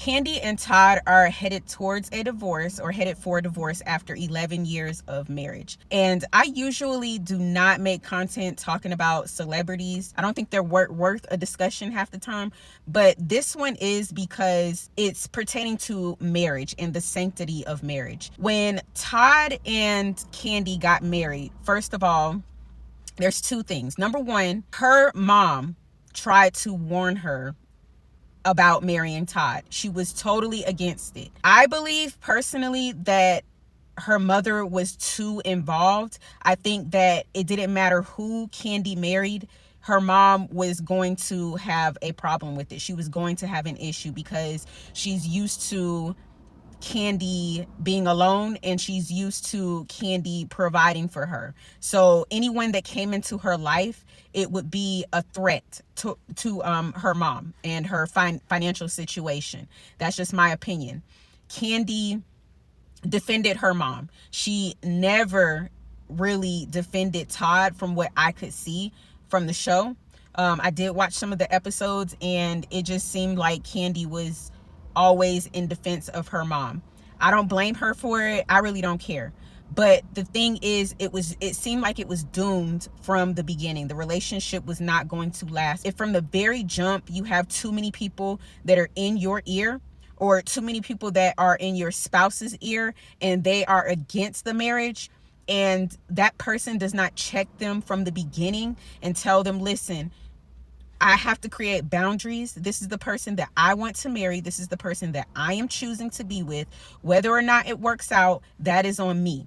Kandi and Todd are headed towards a divorce, or headed for a divorce, after 11 years of marriage. And I usually do not make content talking about celebrities. I don't think they're worth a discussion half the time. But this one is, because it's pertaining to marriage and the sanctity of marriage. When Todd and Kandi got married, first of all, there's two things. Number one, her mom tried to warn her about marrying Todd. She was totally against it. I believe personally that her mother was too involved. I think that it didn't matter who Kandi married. Her mom was going to have a problem with it. She was going to have an issue, because she's used to Kandi being alone, and she's used to Kandi providing for her. So anyone that came into her life, it would be a threat to her mom and her financial situation. That's just my opinion. Kandi defended her mom. She never really defended Todd, from what I could see from the show. I did watch some of the episodes, and it just seemed like Kandi was always in defense of her mom. I don't blame her for it. I really don't care. But the thing is, it seemed like it was doomed from the beginning. The relationship was not going to last. If from the very jump you have too many people that are in your ear, or too many people that are in your spouse's ear, and they are against the marriage, and that person does not check them from the beginning and tell them, listen, I have to create boundaries. This is the person that I want to marry. This is the person that I am choosing to be with. Whether or not it works out, that is on me.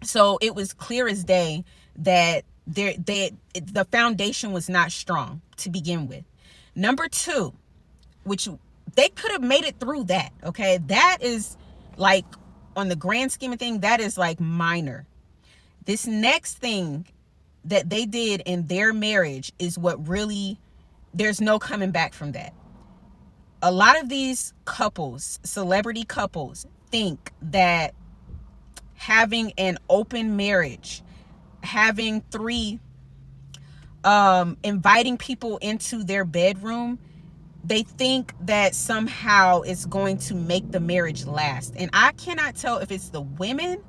So it was clear as day that the foundation was not strong to begin with. Number two, which they could have made it through that, okay? That is like, on the grand scheme of things, that is like minor. This next thing that they did in their marriage is what really, there's no coming back from that. A lot of these couples, celebrity couples, think that having an open marriage, having three, inviting people into their bedroom, they think that somehow it's going to make the marriage last. And I cannot tell if it's the women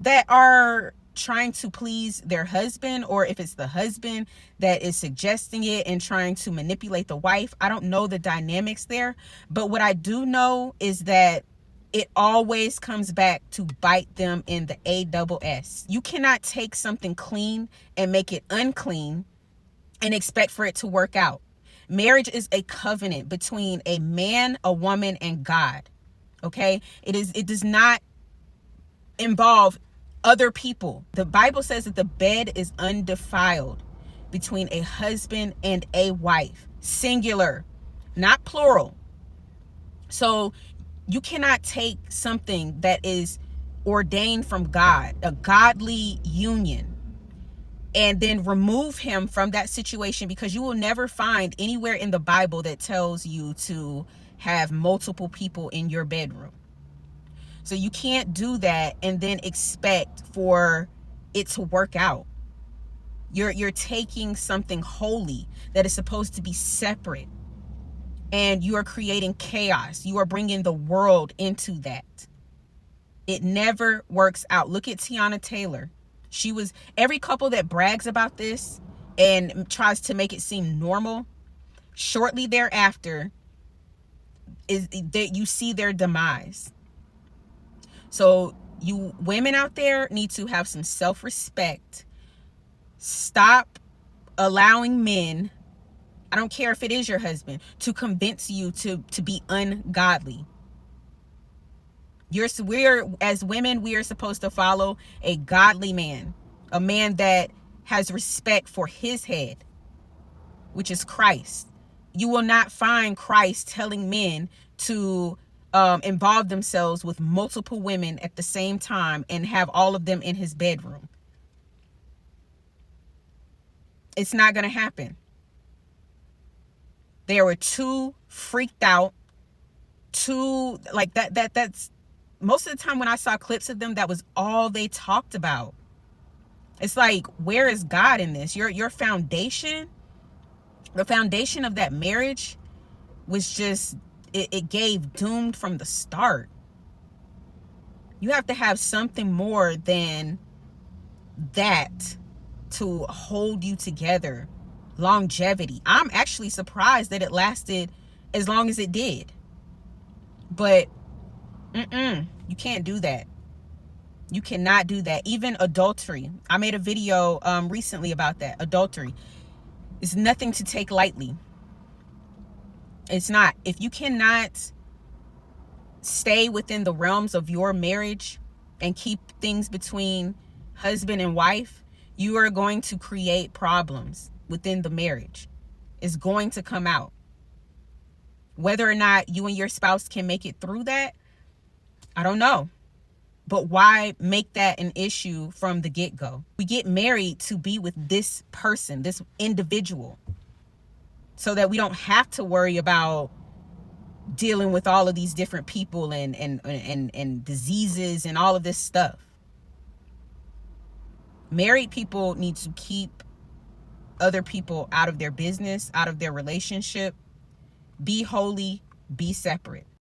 that are trying to please their husband, or if it's the husband that is suggesting it and trying to manipulate the wife. I don't know the dynamics there. But what I do know is that it always comes back to bite them in the ASS. You cannot take something clean and make it unclean and expect for it to work out. Marriage is a covenant between a man, a woman, and God. Okay? It does not involve other people. The Bible says that the bed is undefiled between a husband and a wife. Singular, not plural. So you cannot take something that is ordained from God, a godly union, and then remove him from that situation, because you will never find anywhere in the Bible that tells you to have multiple people in your bedroom. So you can't do that and then expect for it to work out. You're taking something holy that is supposed to be separate, and you are creating chaos. You are bringing the world into that. It never works out. Look at Tiana Taylor. Every couple that brags about this and tries to make it seem normal, shortly thereafter is that you see their demise. So you women out there need to have some self-respect. Stop allowing men, I don't care if it is your husband, to convince you to be ungodly. As women, we are supposed to follow a godly man, a man that has respect for his head, which is Christ. You will not find Christ telling men to involve themselves with multiple women at the same time and have all of them in his bedroom. It's not going to happen. They were too freaked out, too like that's most of the time when I saw clips of them, that was all they talked about. It's like, where is God in this? Your foundation, the foundation of that marriage was just it gave doomed from the start. You have to have something more than that to hold you together. Longevity. I'm actually surprised that it lasted as long as it did. But you can't do that. You cannot do that. Even adultery. I made a video recently about that. Adultery is nothing to take lightly. It's not. If you cannot stay within the realms of your marriage and keep things between husband and wife, you are going to create problems within the marriage. It's going to come out. Whether or not you and your spouse can make it through that, I don't know. But why make that an issue from the get-go? We get married to be with this person, this individual, so that we don't have to worry about dealing with all of these different people and diseases and all of this stuff. Married people need to keep other people out of their business, out of their relationship. Be holy, be separate.